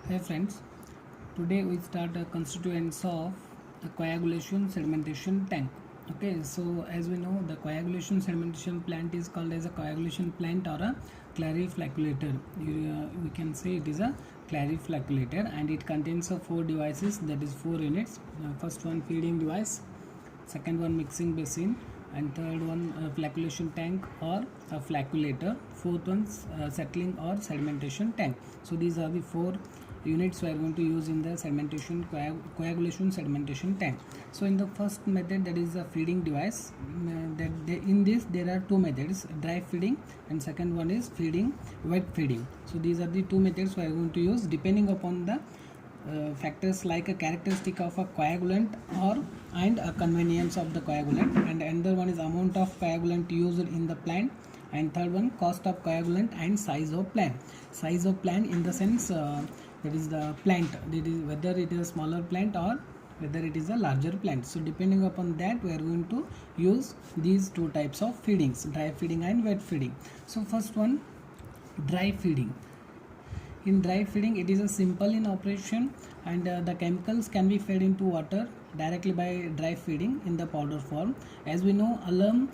Hi friends, today we start the constituents of a coagulation sedimentation tank. Okay, so as we know, the coagulation sedimentation plant is called as a coagulation plant or a clariflacculator. We can say it is a clariflacculator, and it contains of four devices, that is four units. First one feeding device, second one mixing basin, and third one flocculation tank or a flocculator, fourth one settling or sedimentation tank. So these are the four units we are going to use in the sedimentation coagulation sedimentation tank. So in the first method, that is a feeding device, in this there are two methods, dry feeding, and second one is wet feeding. So these are the two methods we are going to use depending upon the factors like a characteristic of a coagulant and a convenience of the coagulant, and another one is amount of coagulant used in the plant, and third one cost of coagulant and size of plant in the sense that is the plant, that is whether it is a smaller plant or whether it is a larger plant. So depending upon that, we are going to use these two types of feedings, dry feeding and wet feeding. So first one, dry feeding. In dry feeding, it is a simple in operation, and the chemicals can be fed into water directly by dry feeding in the powder form. As we know, alum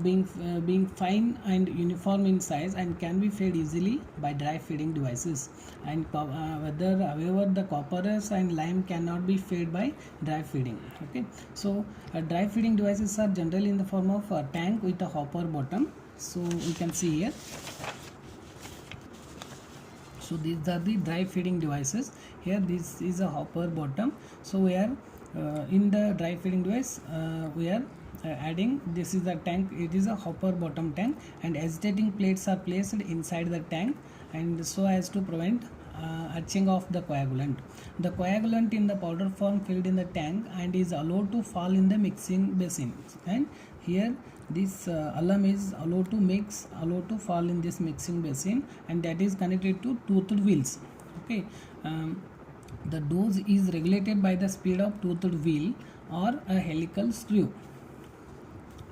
being fine and uniform in size and can be fed easily by dry feeding devices, and however the copperas and lime cannot be fed by dry feeding. Okay, so dry feeding devices are generally in the form of a tank with a hopper bottom. So we can see here. So these are the dry feeding devices. Here this is a hopper bottom. So we are in the dry feeding device, we are adding, this is the tank, it is a hopper bottom tank, and agitating plates are placed inside the tank, and so as to prevent etching of the coagulant. The coagulant in the powder form filled in the tank and is allowed to fall in the mixing basin, and here this alum is allowed to fall in this mixing basin, and that is connected to toothed wheels. Okay, the dose is regulated by the speed of toothed wheel or a helical screw.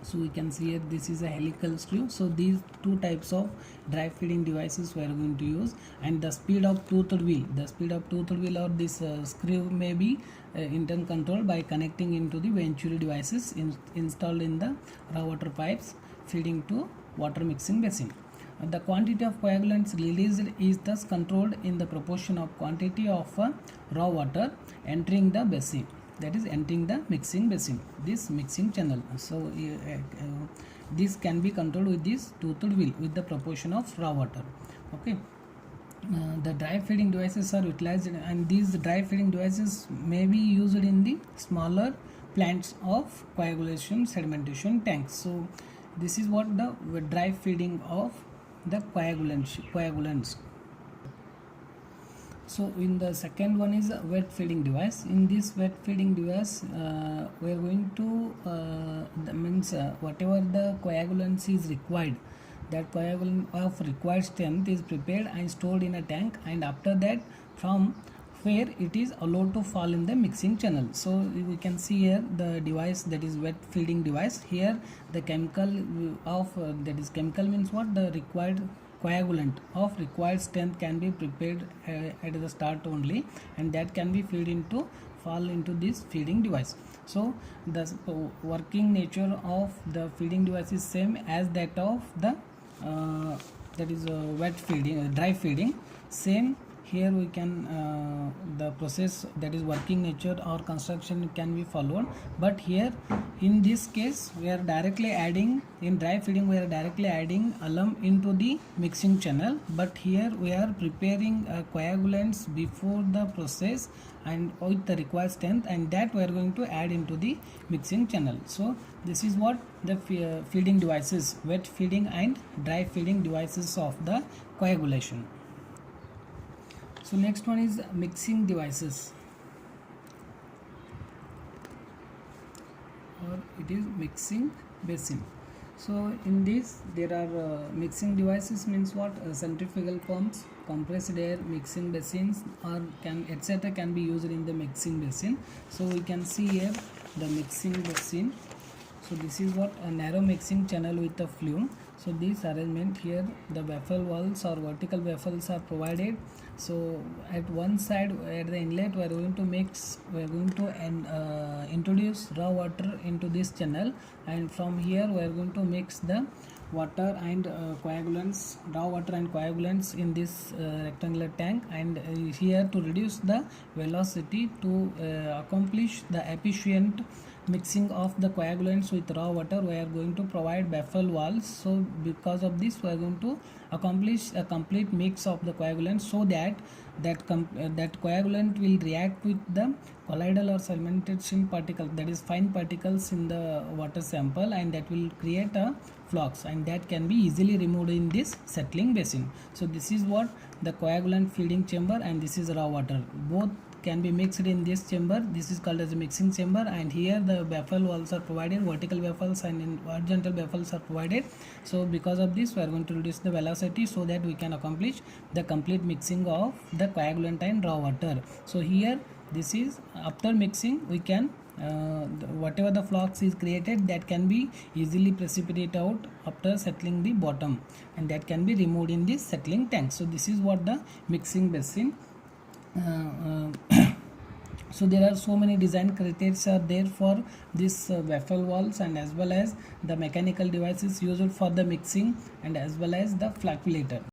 So we can see here this is a helical screw. So these two types of dry feeding devices we are going to use, and the speed of toothed wheel or this screw may be intern controlled by connecting into the Venturi devices installed in the raw water pipes feeding to water mixing basin. The quantity of coagulants released is thus controlled in the proportion of quantity of raw water entering the basin, that is entering the mixing basin, this mixing channel. So this can be controlled with this toothed wheel with the proportion of raw water. Okay, the dry feeding devices are utilized, and these dry feeding devices may be used in the smaller plants of coagulation sedimentation tanks. So this is what the dry feeding of the coagulants. So in the second one is a wet feeding device. In this wet feeding device, we are going to whatever the coagulants is required, that coagulant of required strength is prepared and stored in a tank, and after that from where it is allowed to fall in the mixing channel. So we can see here the device, that is wet feeding device. Here the chemical of that is chemical means what, the required coagulant of required strength can be prepared at the start only, and that can be fall into this feeding device. So the working nature of the feeding device is same as that of the that is wet feeding, dry feeding. Same here we can the process, that is working nature or construction, can be followed, but here in this case we are directly adding, in dry feeding we are directly adding alum into the mixing channel, but here we are preparing coagulants before the process and with the required strength, and that we are going to add into the mixing channel. So this is what the feeding devices, wet feeding and dry feeding devices of the coagulation. So next one is mixing devices, or it is mixing basin. So in this there are mixing devices means what, centrifugal pumps, compressed air mixing basins, or etc. can be used in the mixing basin. So we can see here the mixing basin. So this is what a narrow mixing channel with a flume. So this arrangement here, the baffle walls or vertical baffles are provided. So at one side, at the inlet, we are going to introduce raw water into this channel, and from here we are going to mix the water and coagulants, raw water and coagulants in this rectangular tank, and here to reduce the velocity to accomplish the efficient mixing of the coagulants with raw water, we are going to provide baffle walls. So because of this, we are going to accomplish a complete mix of the coagulants, so that that coagulant will react with the colloidal or sedimentation particle, that is fine particles in the water sample, and that will create a flux, and that can be easily removed in this settling basin. So this is what the coagulant feeding chamber, and this is raw water. Both can be mixed in this chamber. This is called as a mixing chamber, and here the baffle walls are provided, vertical baffles and horizontal baffles are provided. So because of this, we are going to reduce the velocity so that we can accomplish the complete mixing of the coagulant and raw water. So here, this is after mixing, we can whatever the flux is created, that can be easily precipitated out after settling the bottom, and that can be removed in this settling tank. So this is what the mixing basin. So there are so many design criteria are there for this baffle walls, and as well as the mechanical devices used for the mixing, and as well as the flagellator.